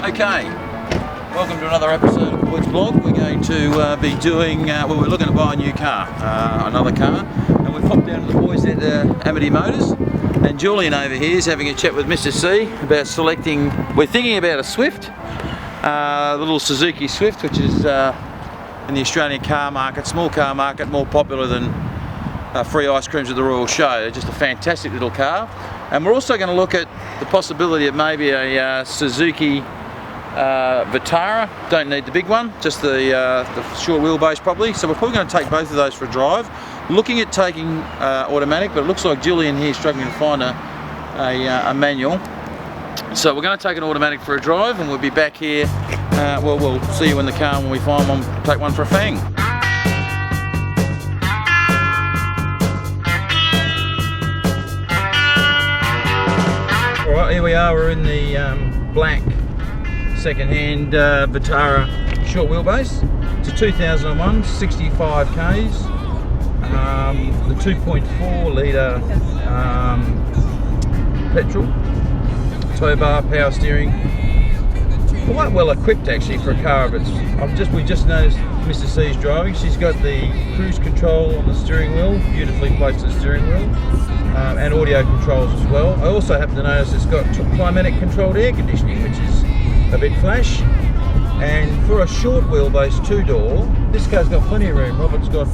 Okay, welcome to another episode of Boyds blog. We're going to be doing, well, we're looking to buy a new car, another car, and we've popped down to the Boyds at Amity Motors, and Julian over here is having a chat with Mr. C about selecting, we're thinking about a Swift, the little Suzuki Swift, which is in the Australian car market, small car market, more popular than free ice creams at the Royal Show. Just a fantastic little car. And we're also going to look at the possibility of maybe a Suzuki Vitara. Don't need the big one, just the short wheelbase probably. So we're probably going to take both of those for a drive. Looking at taking automatic, but it looks like Julian here is struggling to find a manual. So we're going to take an automatic for a drive, and we'll be back here. Well, we'll see you in the car when we find one. Take one for a fang. Alright, here we are, we're in the black second-hand Vitara short wheelbase. It's a 2001, 65 Ks, the 2.4 litre petrol, tow bar, power steering. Quite well equipped actually for a car of its. We just noticed Mr. C's driving. She's got the cruise control on the steering wheel, beautifully placed on the steering wheel, and audio controls as well. I also happen to notice it's got climatic controlled air conditioning, which is a bit flash. And for a short wheelbase two-door, this car's got plenty of room. Robert's got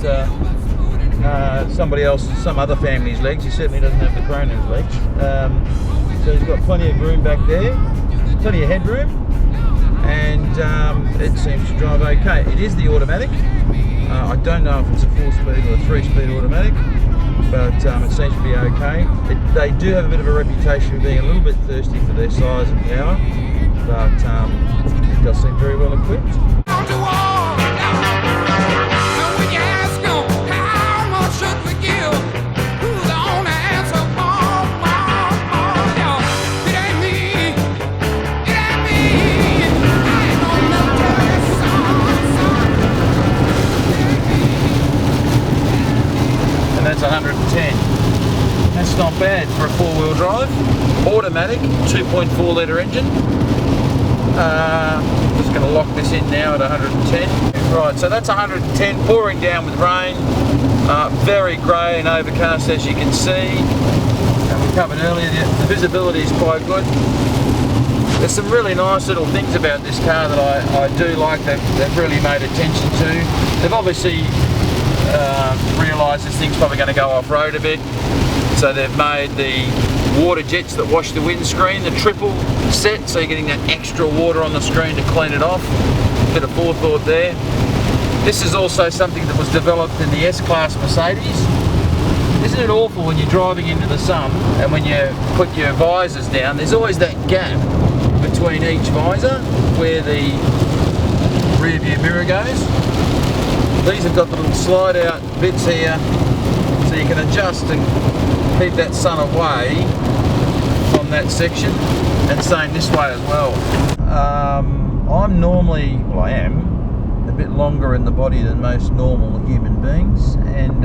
somebody else, some other family's legs. He certainly doesn't have the Cronin's legs. So he's got plenty of room back there, plenty of headroom. And it seems to drive okay. It is the automatic. I don't know if it's a 4-speed or a 3-speed automatic, but it seems to be okay. They do have a bit of a reputation of being a little bit thirsty for their size and power, but it does seem very well equipped. That's 110. That's not bad for a four-wheel drive. Automatic, 2.4 litre engine. Just going to lock this in now at 110. Right, so that's 110, pouring down with rain. Very grey and overcast, as you can see. And we covered earlier, the visibility is quite good. There's some really nice little things about this car that I do like, they've really made attention to. They've obviously realised this thing's probably going to go off-road a bit, so they've made the water jets that wash the windscreen, the triple set, so you're getting that extra water on the screen to clean it off. Bit of forethought there. This is also something that was developed in the S-Class Mercedes. Isn't it awful when you're driving into the sun and when you put your visors down, there's always that gap between each visor where the rear view mirror goes. These have got the little slide out bits here, so you can adjust and keep that sun away from that section, and same this way as well. I'm normally, well I am, a bit longer in the body than most normal human beings, and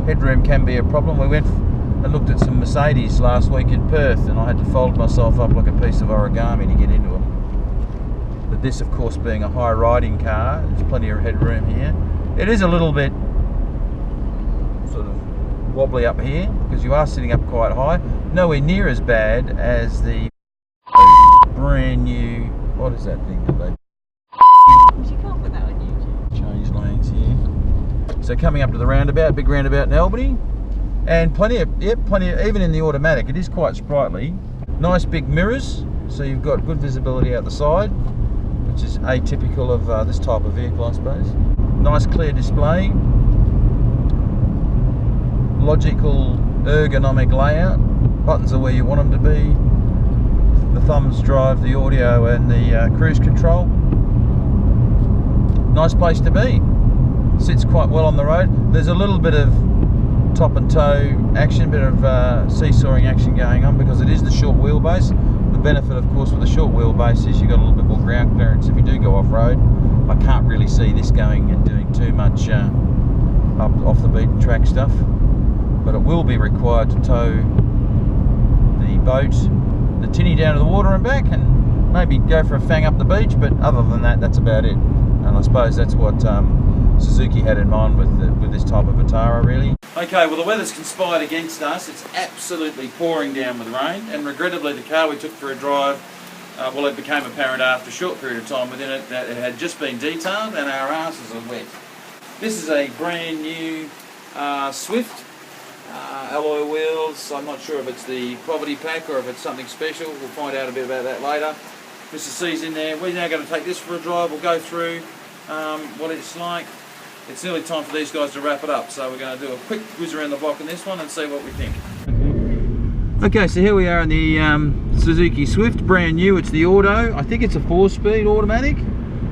headroom can be a problem. We went and looked at some Mercedes last week in Perth, and I had to fold myself up like a piece of origami to get into them. But this, of course, being a high riding car, there's plenty of headroom here. It is a little bit sort of wobbly up here because you are sitting up quite high. Nowhere near as bad as the brand new, what is that thing that they... You can't put that on YouTube. Change lanes here. So coming up to the roundabout, big roundabout in Albany, and plenty of, even in the automatic, it is quite sprightly. Nice big mirrors, so you've got good visibility out the side, which is atypical of this type of vehicle, I suppose. Nice clear display, logical ergonomic layout. Buttons are where you want them to be. The thumbs drive the audio and the cruise control. Nice place to be. Sits quite well on the road. There's a little bit of top and toe action, bit of seesawing action going on because it is the short wheelbase. The benefit, of course, with the short wheelbase is you've got a little bit more ground clearance if you do go off-road. I can't really see this going and doing too much off the beaten track stuff, but it will be required to tow the boat, the tinny down to the water and back, and maybe go for a fang up the beach, but other than that, that's about it. And I suppose that's what Suzuki had in mind with this type of Vitara, really. Okay, well the weather's conspired against us. It's absolutely pouring down with rain, and regrettably the car we took for a drive, well, it became apparent after a short period of time within it that it had just been detailed and our asses are wet. This is a brand new Swift, alloy wheels. I'm not sure if it's the poverty pack or if it's something special. We'll find out a bit about that later. Mr. C's in there. We're now going to take this for a drive. We'll go through what it's like. It's nearly time for these guys to wrap it up, so we're going to do a quick whiz around the block on this one and see what we think. Okay, so here we are in the Suzuki Swift, brand new. It's the Auto. I think it's a 4-speed automatic.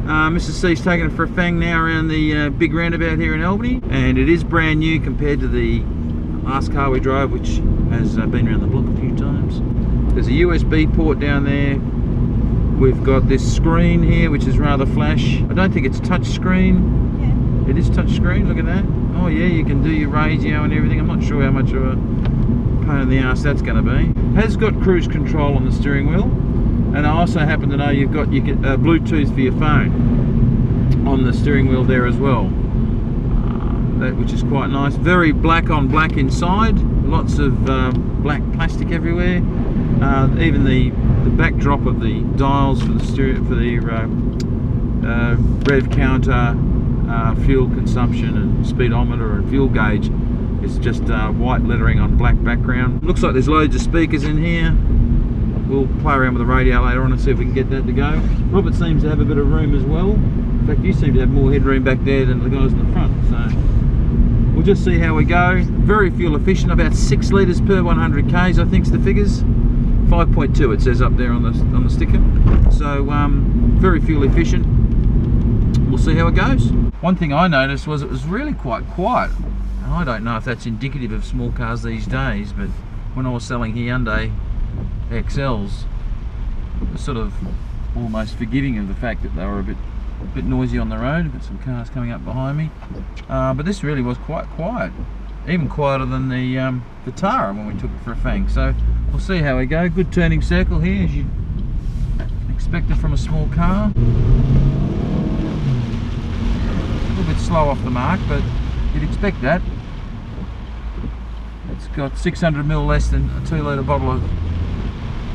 Mr. C's taking it for a fang now around the big roundabout here in Albany, and it is brand new compared to the last car we drove, which has been around the block a few times. There's a USB port down there. We've got this screen here, which is rather flash. I don't think it's touch screen. Yeah. It is touch screen, look at that. Oh yeah, you can do your radio and everything. I'm not sure how much of a pain in the ass that's going to be. Has got cruise control on the steering wheel. And I also happen to know you've got Bluetooth for your phone on the steering wheel there as well, which is quite nice. Very black on black inside, lots of black plastic everywhere. Even the backdrop of the dials for the rev counter, fuel consumption and speedometer and fuel gauge is just white lettering on black background. Looks like there's loads of speakers in here. We'll play around with the radio later on and see if we can get that to go. Robert seems to have a bit of room as well. In fact, you seem to have more headroom back there than the guys in the front. So we'll just see how we go. Very fuel efficient, about 6 litres per 100 k's, I think's the figures. 5.2 it says up there on the sticker. So very fuel efficient. We'll see how it goes. One thing I noticed was it was really quite quiet. And I don't know if that's indicative of small cars these days, but when I was selling Hyundai XLs, was sort of almost forgiving of the fact that they were a bit noisy on the road. I've got some cars coming up behind me, but this really was quite quiet, even quieter than the Vitara when we took it for a fang. So we'll see how we go. Good turning circle here, as you'd expect it from a small car. A little bit slow off the mark, but you'd expect that. It's got 600 ml less than a 2 litre bottle of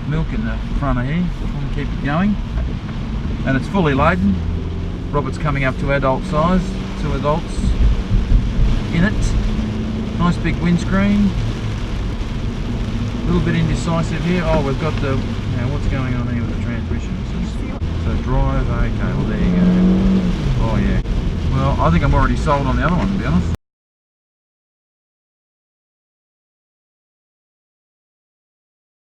milk in the front of here. We'll keep it going, and it's fully laden. Robert's coming up to adult size, 2 adults in it. Nice big windscreen. A little bit indecisive here. Oh, we've got the, what's going on here with the transmission? So drive, okay, well there you go. Oh yeah. Well, I think I'm already sold on the other one, to be honest.